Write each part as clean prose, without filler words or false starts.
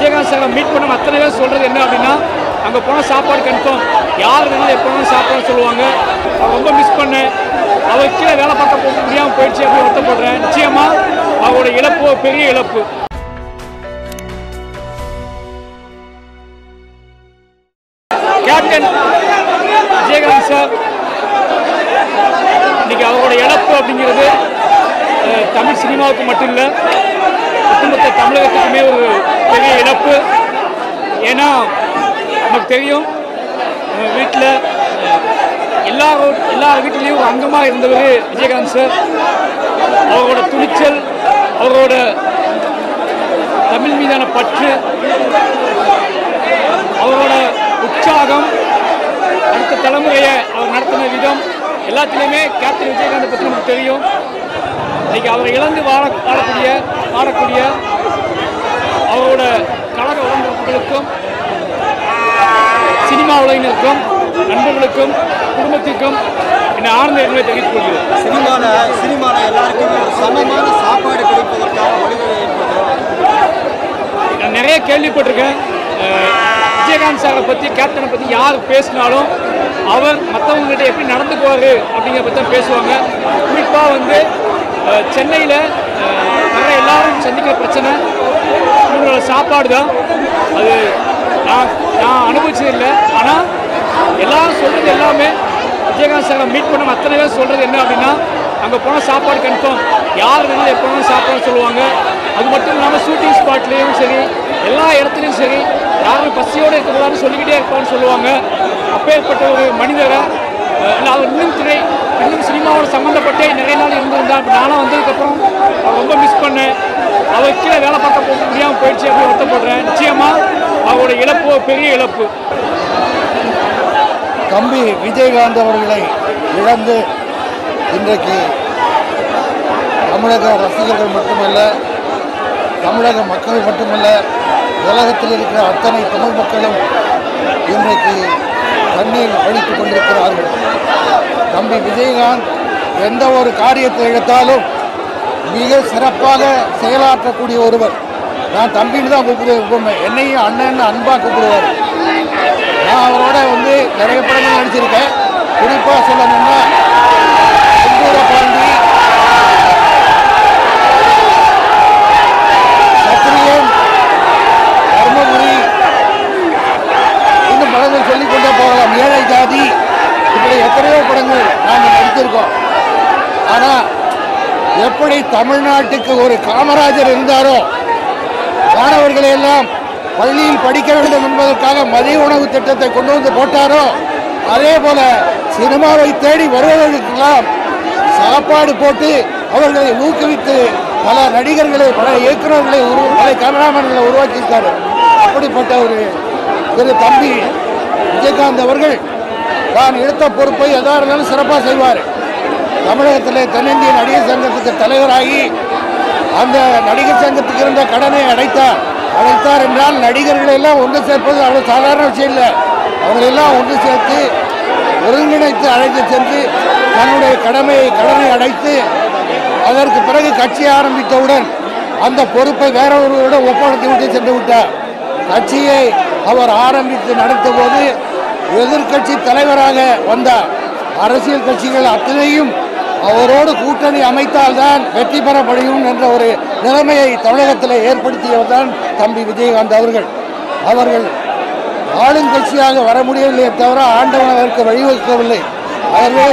விஜயகாந்த் சாரை மீட் பண்ண அத்தனை பேர் சொல்கிறது என்ன அப்படின்னா, அங்கே போனால் சாப்பாடு கன்ஃபார்ம், யார் வேணாலும் எப்போ வேணாலும் சாப்பாடு சொல்லுவாங்க. அவர் ரொம்ப மிஸ் பண்ணேன். அவர் கீழே வேலை பார்க்க போக முடியாமல் போயிடுச்சு அப்படின்னு வருத்தப்படுறேன். நிச்சயமாக அவரோட இழப்பு பெரிய இழப்பு. கேப்டன் விஜயகாந்த் சார் இன்னைக்கு அவரோட இழப்பு அப்படிங்கிறது தமிழ் சினிமாவுக்கு மட்டும் இல்லை, ஒட்டுமொத்த தமிழகத்துக்குமே ஒரு பெரிய இழப்பு. ஏன்னா நமக்கு தெரியும், வீட்டில் எல்லா வீட்டிலையும் ஒரு அங்கமாக இருந்தவர் விஜயகாந்த் சார். அவரோட துணிச்சல், அவரோட தமிழ் மீதான பற்று, அவரோட உற்சாகம், அடுத்த தலைமுறையை அவர் நடத்தின விதம் எல்லாத்துலேயுமே கேப்டன் விஜயகாந்தை பற்றி நமக்கு தெரியும். இன்றைக்கி அவரை இழந்து வாழக்கூடிய அவரோட கழக உடம்புகளுக்கும், சினிமா உலகினருக்கும், நண்பர்களுக்கும், குடும்பத்திற்கும் என்னை ஆழ்ந்த எண்ணங்களை தெரிவித்துக் கொள்கிறேன். சினிமாவில் எல்லாருக்குமே ஒரு சமமான சாப்பாடு கிடைப்பதற்கான வழிவகை நான் நிறைய கேள்விப்பட்டிருக்கேன். விஜயகாந்த் சாரை பற்றி, கேப்டனை பற்றி யார் பேசினாலும் அவர் மற்றவங்ககிட்ட எப்படி நடந்துக்குவார் அப்படிங்கிற பற்றி தான் பேசுவாங்க. குறிப்பாக சென்னையில் நிறைய எல்லாரும் சந்திக்கிற பிரச்சனை இவங்களோட சாப்பாடு தான். அது நான் அனுபவிச்சதில்லை. ஆனால் எல்லாரும் சொல்கிறது எல்லாமே, விஜயகாந்த் சாரை மீட் பண்ண அத்தனை பேர் சொல்கிறது என்ன அப்படின்னா, அங்கே போனால் சாப்பாடு கன்ஃபார்ம், யார் வேணாலும் எப்போ வேணாலும் சாப்பாடு சொல்லுவாங்க. அது மட்டும் இல்லாமல் ஷூட்டிங் ஸ்பாட்லேயும் சரி, எல்லா இடத்துலையும் சரி, யாரும் பசியோடு இருக்கிறதான்னு சொல்லிக்கிட்டே இருப்பான்னு சொல்லுவாங்க. அப்பேற்பட்ட ஒரு மனிதரை இல்லை, அவர் இன்னும் சினிமாவோட சம்மந்தப்பட்டே நிறைய நாள் இருந்திருந்தார். இப்போ நானும் வந்ததுக்கப்புறம் அவர் ரொம்ப மிஸ் பண்ணேன். அவர் கீழே வேலை பார்க்க போக முடியாமல் போயிடுச்சு அப்படின்னு வருத்தப்படுறேன். நிச்சயமாக அவரோட இழப்பு பெரிய இழப்பு. தம்பி விஜயகாந்த் அவர்களை இழந்து இன்றைக்கு தமிழக ரசிகர்கள் மட்டுமல்ல, தமிழக மக்கள் மட்டுமல்ல, உலகத்தில் இருக்கிற அத்தனை தமிழ் மக்களும் இன்றைக்கு கண்ணீர் வடித்துக் கொண்டிருக்கிறார்கள். தம்பி விஜயகாந்த் எந்த ஒரு காரியத்தை எடுத்தாலும் மிக சிறப்பாக செயலாற்றக்கூடிய ஒருவர். நான் தம்பின்னு தான் கூப்பிடுவேன், என்னையும் அண்ணன் அன்பாக கூப்பிடுவார். நான் அவரோட நிறைய படங்கள் நடிச்சிருக்கேன். குறிப்பாக சொல்லணும்னா பாண்டி, சத்திரியன், தர்மபுரி, இன்னும் படங்கள் சொல்லிக்கொண்டே போகலாம். ஏழை ஜாதி, இப்படி எத்தனையோ படங்கள் நாங்கள் நடித்திருக்கோம். ஆனால் எப்படி தமிழ்நாட்டுக்கு ஒரு காமராஜர் இருந்தாரோ, மாணவர்களை எல்லாம் பள்ளியில் படிக்க வேண்டும் என்பதற்காக மதிய உணவு திட்டத்தை கொண்டு வந்து போட்டாரோ, அதே போல சினிமாவை தேடி வருவதற்கெல்லாம் சாப்பாடு போட்டு அவர்களை ஊக்குவித்து பல நடிகர்களை, பல இயக்குநர்களை, பல கேமராமேன்களை உருவாக்கியிருக்காரு. அப்படிப்பட்ட ஒரு திரு தம்பி விஜயகாந்த் அவர்கள் தான் எடுத்த பொறுப்பை எதா இருந்தாலும் சிறப்பாக செய்வார். தமிழகத்தில் தென்னிந்திய நடிகர் சங்கத்துக்கு தலைவராகி அந்த நடிகர் சங்கத்துக்கு இருந்த கடனை அடைத்தார் என்றால் நடிகர்களை எல்லாம் ஒன்று சேர்ப்பது அவ்வளோ சாதாரண விஷயம் இல்லை. அவங்களெல்லாம் ஒன்று சேர்த்து ஒருங்கிணைத்து அழைத்து சென்று தன்னுடைய கடனை அடைத்து அதற்கு பிறகு கட்சி ஆரம்பித்தவுடன் அந்த பொறுப்பை வேற ஒருவரிடம் ஒப்படைத்து விட்டு சென்று விட்டார். கட்சியை அவர் ஆரம்பித்து நடத்த போது எதிர்கட்சி தலைவராக வந்தார். அரசியல் கட்சிகள் அத்தனையும் அவரோடு கூட்டணி அமைத்தால்தான் வெற்றி பெற முடியும் என்ற ஒரு நிலைமையை தமிழகத்தில் ஏற்படுத்தியவர் தான் தம்பி விஜயகாந்த் அவர்கள் ஆளுங்கட்சியாக வர முடியவில்லையே தவிர ஆண்டவன் அதற்கு வழிவகுக்கவில்லை. ஆகவே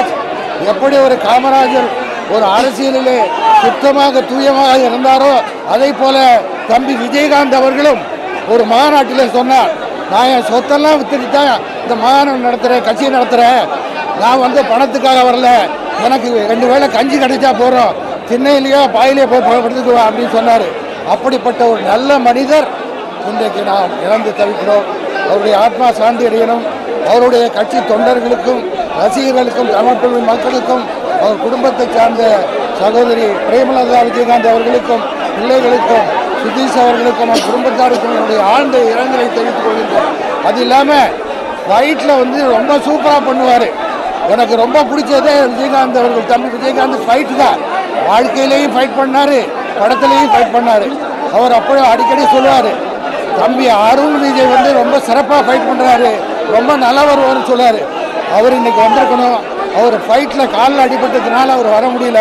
எப்படி ஒரு காமராஜர் ஒரு அரசியலிலே சுத்தமாக தூயமாக இருந்தாரோ, அதே போல தம்பி விஜயகாந்த் அவர்களும் ஒரு மாநாட்டில் சொன்னார், நான் என் சொத்தெல்லாம் வித்துட்டு தான் இந்த மாநாடு நடத்துகிறேன், கட்சியை நடத்துகிறேன். நான் பணத்துக்காக வரல, எனக்கு 2 வேளை கஞ்சி கிடைச்சா போகிறோம், திண்ணையிலேயோ பாயிலேயோ போய் படுத்துக்குவேன் அப்படின்னு சொன்னார். அப்படிப்பட்ட ஒரு நல்ல மனிதர் இன்றைக்கு நாம் இழந்து தவிக்கிறோம். அவருடைய ஆத்மா சாந்தி அடையணும். அவருடைய கட்சி தொண்டர்களுக்கும் ரசிகர்களுக்கும் தமிழ் மக்களுக்கும் அவர் குடும்பத்தை சார்ந்த சகோதரி பிரேமலதா விஜயகாந்த் அவர்களுக்கும் பிள்ளைகளுக்கும் சுதீஷ் அவர்களுக்கும் அவர் குடும்பத்தாருக்கும் என்னுடைய ஆழ்ந்த இரங்கலை தெரிவித்துக் கொள்கின்றோம். அது இல்லாமல் ஃபைட்டில் ரொம்ப சூப்பராக பண்ணுவார். எனக்கு ரொம்ப பிடிச்சதே விஜயகாந்த் அவர்கள். தம்பி விஜயகாந்த் ஃபைட்டு தான், வாழ்க்கையிலையும் ஃபைட் பண்ணார், படத்துலேயும் ஃபைட் பண்ணார். அவர் அப்போ அடிக்கடி சொல்லுவார், தம்பி அருண் விஜய் வந்து ரொம்ப சிறப்பாக ஃபைட் பண்ணுறாரு, ரொம்ப நல்லவர்னு சொல்லார். அவர் இன்னைக்கு வந்திருக்கணும். அவர் ஃபைட்டில் காலில் அடிபட்டதுனால அவர் வர முடியல.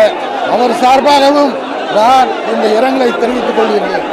அவர் சார்பாகவும் நான் இந்த இரங்கலை தெரிவித்துக் கொள்கிறேன்.